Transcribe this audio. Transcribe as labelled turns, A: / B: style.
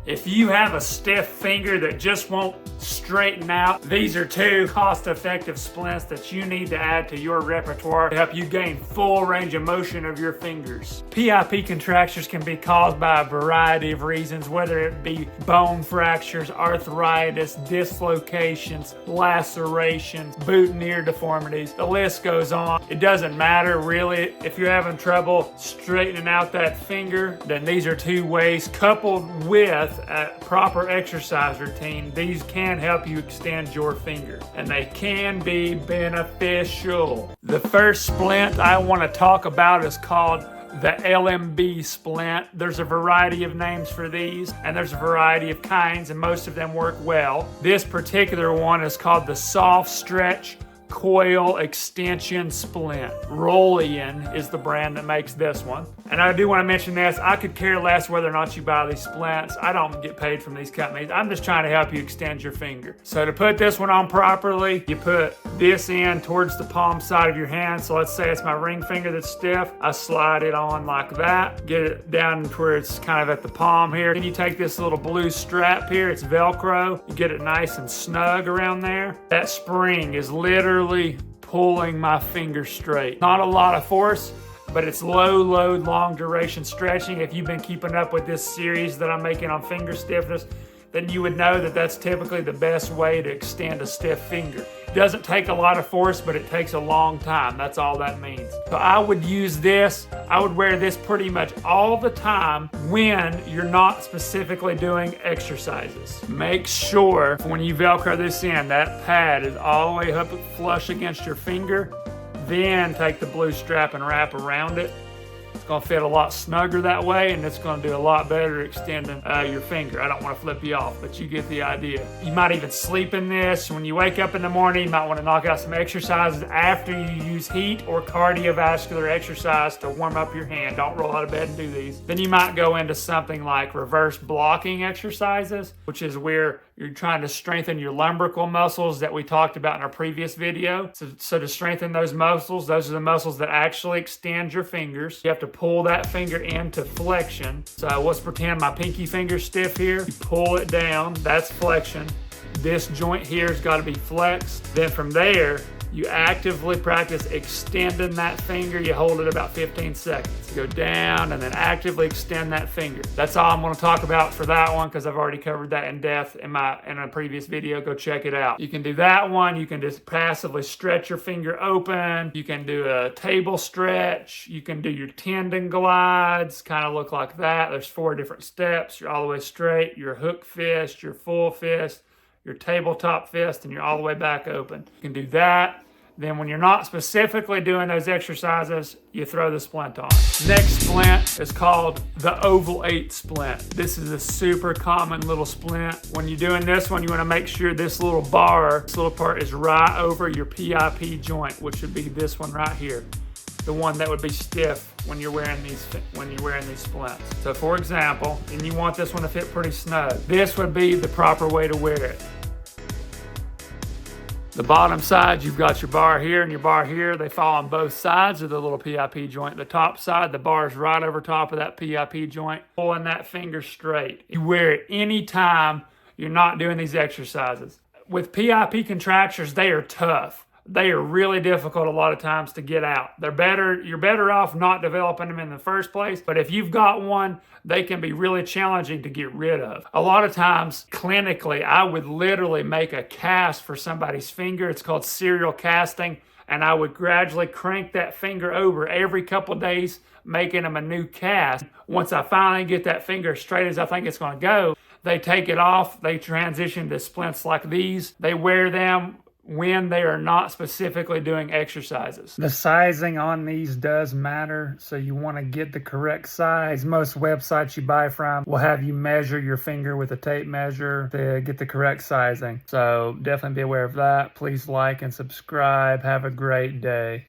A: If you have a stiff finger that just won't straighten out, these are 2 cost-effective splints that you need to add to your repertoire to help you gain full range of motion of your fingers. PIP contractures can be caused by a variety of reasons, whether it be bone fractures, arthritis, dislocations, lacerations, boutonniere deformities. The list goes on. It doesn't matter really. If you're having trouble straightening out that finger, then these are 2 ways, coupled with a proper exercise routine. These can help you extend your finger, and they can be beneficial. The first splint I want to talk about is called the LMB splint. There's a variety of names for these, and there's a variety of kinds, and most of them work well. This particular one is called the soft stretch coil extension splint. Rollian is the brand that makes this one. And I do want to mention this, I could care less whether or not you buy these splints. I don't get paid from these companies. I'm just trying to help you extend your finger. So to put this one on properly, you put this in towards the palm side of your hand. So let's say it's my ring finger that's stiff. I slide it on like that, get it down to where it's kind of at the palm here. Then you take this little blue strap here, it's Velcro. You get it nice and snug around there. That spring is literally pulling my finger straight. Not a lot of force, but it's low load, long duration stretching. If you've been keeping up with this series that I'm making on finger stiffness, then you would know that that's typically the best way to extend a stiff finger. It doesn't take a lot of force, but it takes a long time. That's all that means. So I would use this. I would wear this pretty much all the time when you're not specifically doing exercises. Make sure when you Velcro this in, that pad is all the way up flush against your finger. Then take the blue strap and wrap around it. It's going to fit a lot snugger that way, and it's going to do a lot better extending your finger. I don't want to flip you off, but you get the idea. You might even sleep in this. When you wake up in the morning, you might want to knock out some exercises after you use heat or cardiovascular exercise to warm up your hand. Don't roll out of bed and do these. Then you might go into something like reverse blocking exercises, which is where you're trying to strengthen your lumbrical muscles that we talked about in our previous video. So to strengthen those muscles, those are the muscles that actually extend your fingers. You have to pull that finger into flexion. So let's pretend my pinky finger's stiff here. You pull it down, that's flexion. This joint here has got to be flexed. Then from there, you actively practice extending that finger. You hold it about 15 seconds. You go down and then actively extend that finger. That's all I'm going to talk about for that one because I've already covered that in depth in a previous video. Go check it out. You can do that one. You can just passively stretch your finger open. You can do a table stretch. You can do your tendon glides, kind of look like that. There's 4 different steps. You're all the way straight, your hook fist, your full fist, your tabletop fist, and you're all the way back open. You can do that. Then when you're not specifically doing those exercises, you throw the splint on. Next splint is called the oval 8 splint. This is a super common little splint. When you're doing this one, you want to make sure this little bar, this little part is right over your PIP joint, which would be this one right here. The one that would be stiff when you're wearing these splints. So for example, and you want this one to fit pretty snug, this would be the proper way to wear it. The bottom side, you've got your bar here and your bar here. They fall on both sides of the little PIP joint. The top side, the bar is right over top of that PIP joint, pulling that finger straight. You wear it anytime you're not doing these exercises. With PIP contractures, they are tough. They are really difficult a lot of times to get out. You're better off not developing them in the first place, but if you've got one, they can be really challenging to get rid of. A lot of times, clinically, I would literally make a cast for somebody's finger. It's called serial casting, and I would gradually crank that finger over every couple days, making them a new cast. Once I finally get that finger as straight as I think it's going to go, they take it off, they transition to splints like these. They wear them when they are not specifically doing exercises. The sizing on these does matter, so you want to get the correct size. Most websites you buy from will have you measure your finger with a tape measure to get the correct sizing. So definitely be aware of that. Please like and subscribe. Have a great day.